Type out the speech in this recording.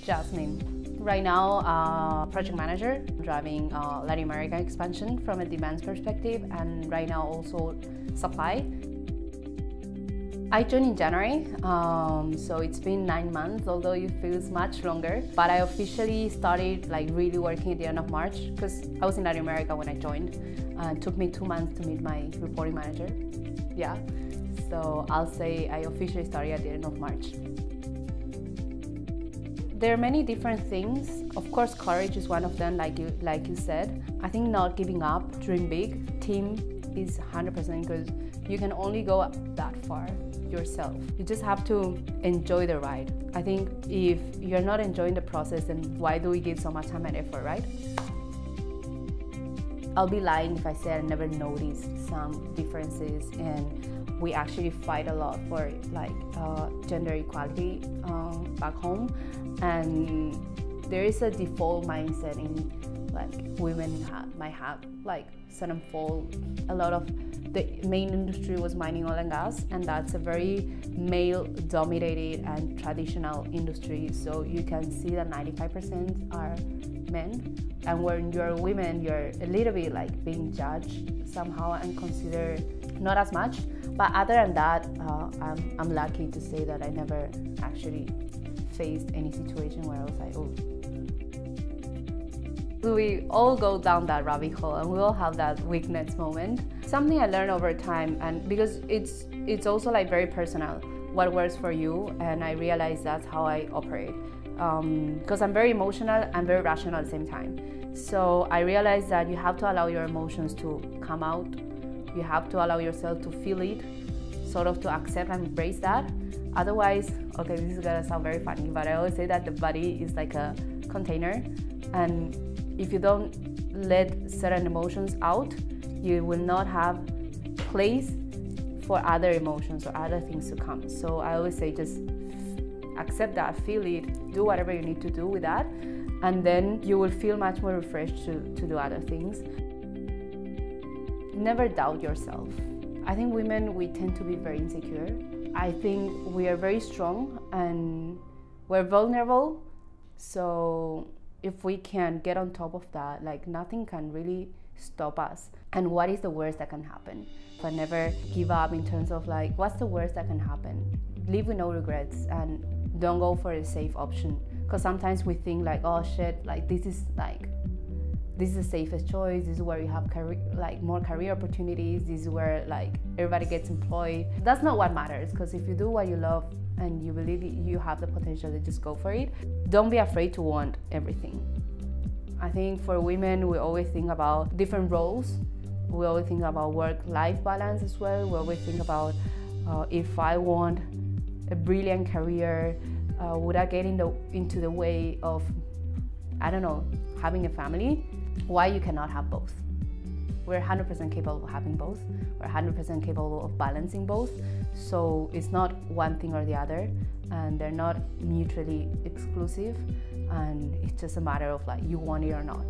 Jazmin. Right now, project manager, driving Latin America expansion from a demand perspective, and right now also supply. I joined in January, so it's been 9 months, although it feels much longer. But I officially started really working at the end of March because I was in Latin America when I joined. It took me 2 months to meet my reporting manager. Yeah, so I'll say I officially started at the end of March. There are many different things. Of course, courage is one of them, like you said. I think not giving up, dream big. Team is 100% because you can only go that far yourself. You just have to enjoy the ride. I think if you're not enjoying the process, then why do we give so much time and effort, right? I'll be lying if I said I never noticed some differences, and we actually fight a lot for gender equality back home, and there is a default mindset in women might have certain fault. A lot of the main industry was mining, oil and gas, and that's a very male dominated and traditional industry, so you can see that 95% are men, and when you're women you're a little bit being judged somehow and considered not as much. But other than that, I'm lucky to say that I never actually faced any situation where I was like, oh. We all go down that rabbit hole, and we all have that weakness moment. Something I learned over time, and because it's also very personal, what works for you, and I realized that's how I operate. Because I'm very emotional and very rational at the same time. So I realized that you have to allow your emotions to come out. You have to allow yourself to feel it, sort of to accept and embrace that. Otherwise, okay, this is gonna sound very funny, but I always say that the body is like a container, and if you don't let certain emotions out, you will not have place for other emotions or other things to come. So I always say just accept that, feel it, do whatever you need to do with that, and then you will feel much more refreshed to do other things. Never doubt yourself. I think women, we tend to be very insecure. I think we are very strong and we're vulnerable, so if we can get on top of that, nothing can really stop us. And what is the worst that can happen? But never give up in terms of what's the worst that can happen? Live with no regrets and don't go for a safe option. Because sometimes we think oh shit, this is the safest choice, this is where you have more career opportunities, this is where everybody gets employed. That's not what matters, because if you do what you love and you believe you have the potential to just go for it, don't be afraid to want everything. I think for women, we always think about different roles. We always think about work-life balance as well. We always think about if I want a brilliant career, would I get into the way of, I don't know, having a family? Why you cannot have both? We're 100% capable of having both. We're 100% capable of balancing both. So it's not one thing or the other, and they're not mutually exclusive, and it's just a matter of you want it or not.